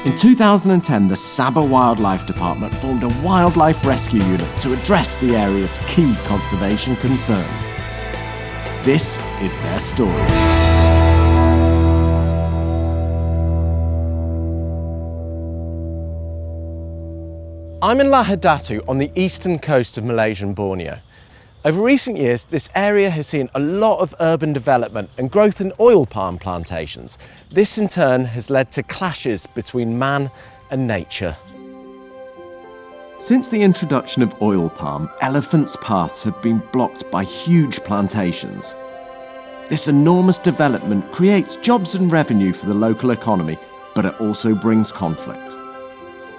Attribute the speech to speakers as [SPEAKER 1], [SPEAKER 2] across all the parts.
[SPEAKER 1] In 2010, the Sabah Wildlife Department formed a wildlife rescue unit to address the area's key conservation concerns. This is their story. I'm in Lahad Datu on the eastern coast of Malaysian Borneo. Over recent years, this area has seen a lot of urban development and growth in oil palm plantations. This in turn has led to clashes between man and nature. Since the introduction of oil palm, elephants' paths have been blocked by huge plantations. This enormous development creates jobs and revenue for the local economy, but it also brings conflict.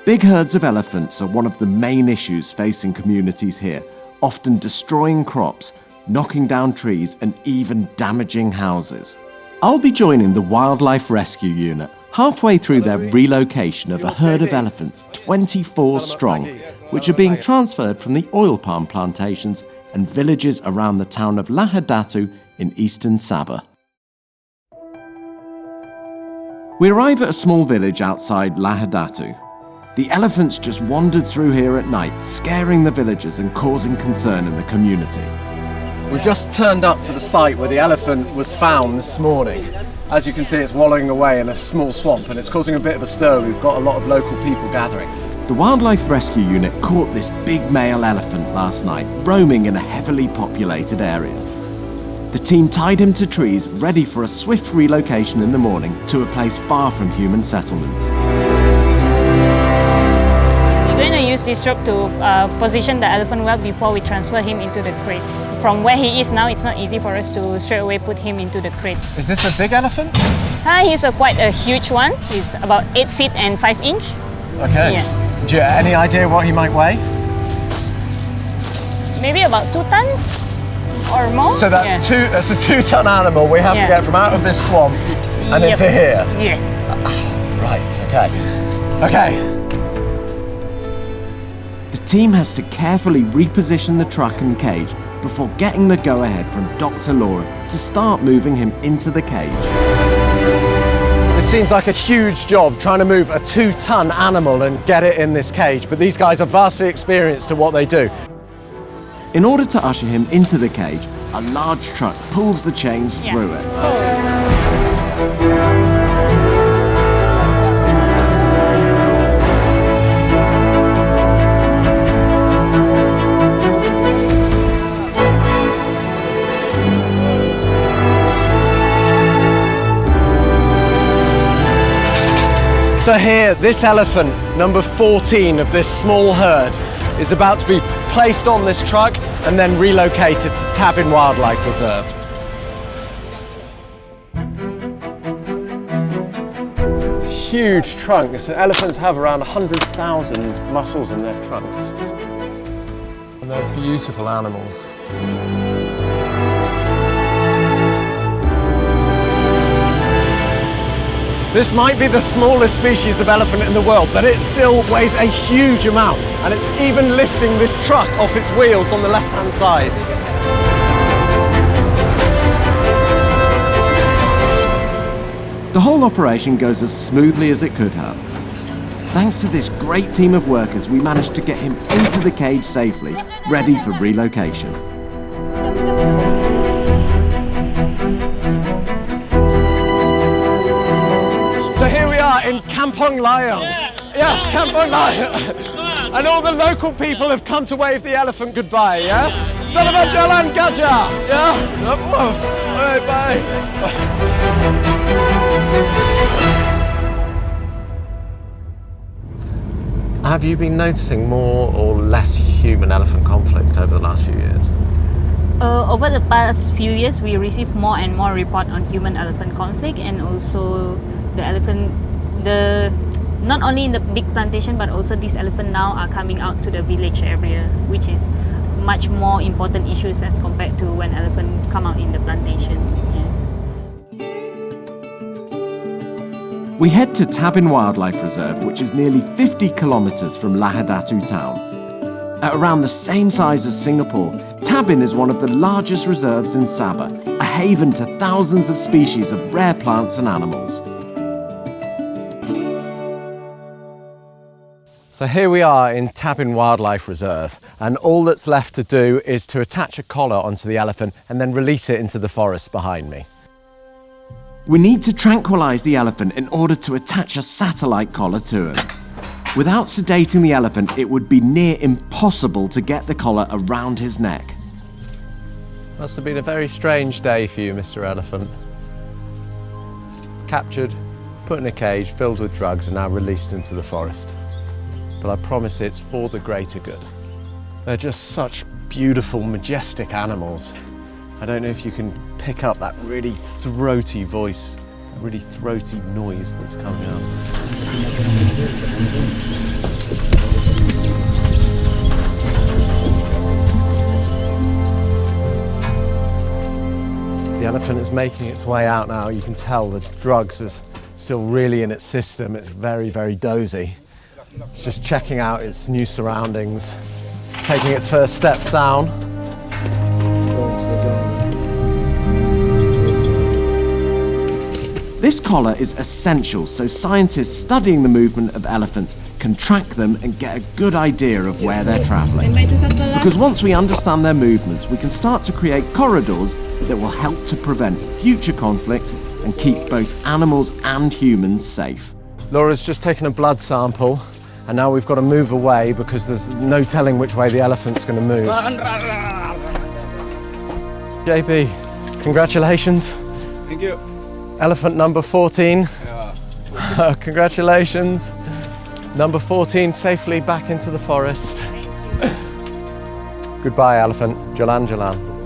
[SPEAKER 1] Big herds of elephants are one of the main issues facing communities here, often destroying crops, knocking down trees and even damaging houses. I'll be joining the Wildlife Rescue Unit halfway through their relocation of a herd of elephants, 24 strong, which are being transferred from the oil palm plantations and villages around the town of Lahad Datu in eastern Sabah. We arrive at a small village outside Lahad Datu. The elephants just wandered through here at night, scaring the villagers and causing concern in the community. We've just turned up to the site where the elephant was found this morning. As you can see, it's wallowing away in a small swamp and it's causing a bit of a stir. We've got a lot of local people gathering. The Wildlife Rescue Unit caught this big male elephant last night, roaming in a heavily populated area. The team tied him to trees, ready for a swift relocation in the morning to a place far from human settlements.
[SPEAKER 2] We're going to use this rope to position the elephant well before we transfer him into the crates. From where he is now, it's not easy for us to straight away put him into the crate.
[SPEAKER 1] Is this a big elephant?
[SPEAKER 2] He's quite a huge one. He's about 8 feet and 5 inches.
[SPEAKER 1] Okay.
[SPEAKER 2] Yeah.
[SPEAKER 1] Do you have any idea what he might weigh?
[SPEAKER 2] Maybe about 2 tons or more.
[SPEAKER 1] So that's a 2-ton animal we have to get from out of this swamp and into here?
[SPEAKER 2] Yes.
[SPEAKER 1] Right, okay. Okay. The team has to carefully reposition the truck and cage before getting the go-ahead from Dr. Laura to start moving him into the cage. It seems like a huge job trying to move a 2-ton animal and get it in this cage, but these guys are vastly experienced at what they do. In order to usher him into the cage, a large truck pulls the chains through it. So here, this elephant, number 14 of this small herd, is about to be placed on this truck and then relocated to Tabin Wildlife Reserve. It's huge trunks. Elephants have around 100,000 muscles in their trunks. And they're beautiful animals. This might be the smallest species of elephant in the world, but it still weighs a huge amount, and it's even lifting this truck off its wheels on the left-hand side. The whole operation goes as smoothly as it could have. Thanks to this great team of workers, we managed to get him into the cage safely, ready for relocation. So here we are in Kampong Layang. Yes, Kampong Layang. And all the local people have come to wave the elephant goodbye, yes? Selamat jalan gajah, yeah? Bye bye. Have you been noticing more or less human-elephant conflict over the last few years?
[SPEAKER 2] Over the past few years, we receive more and more reports on human-elephant conflict, and also the elephant, not only in the big plantation, but also these elephants now are coming out to the village area, which is much more important issues as compared to when elephants come out in the plantation.
[SPEAKER 1] We head to Tabin Wildlife Reserve, which is nearly 50 kilometres from Lahad Datu town. At around the same size as Singapore, Tabin is one of the largest reserves in Sabah, a haven to thousands of species of rare plants and animals. So here we are in Tabin Wildlife Reserve, and all that's left to do is to attach a collar onto the elephant and then release it into the forest behind me. We need to tranquilise the elephant in order to attach a satellite collar to him. Without sedating the elephant, it would be near impossible to get the collar around his neck. Must have been a very strange day for you, Mr. Elephant. Captured, put in a cage, filled with drugs, and now released into the forest. But I promise it's for the greater good. They're just such beautiful, majestic animals. I don't know if you can pick up that really throaty voice, that really throaty noise that's coming out. The elephant is making its way out now. You can tell the drugs are still really in its system. It's very, very dozy. It's just checking out its new surroundings, taking its first steps down. This collar is essential so scientists studying the movement of elephants can track them and get a good idea of where they're travelling. Because once we understand their movements, we can start to create corridors that will help to prevent future conflicts and keep both animals and humans safe. Laura's just taken a blood sample, and now we've got to move away because there's no telling which way the elephant's going to move. JB, congratulations.
[SPEAKER 3] Thank you.
[SPEAKER 1] Elephant number 14.
[SPEAKER 3] Yeah.
[SPEAKER 1] Congratulations. Number 14 safely back into the forest. Goodbye, elephant. Jalan, Jalan.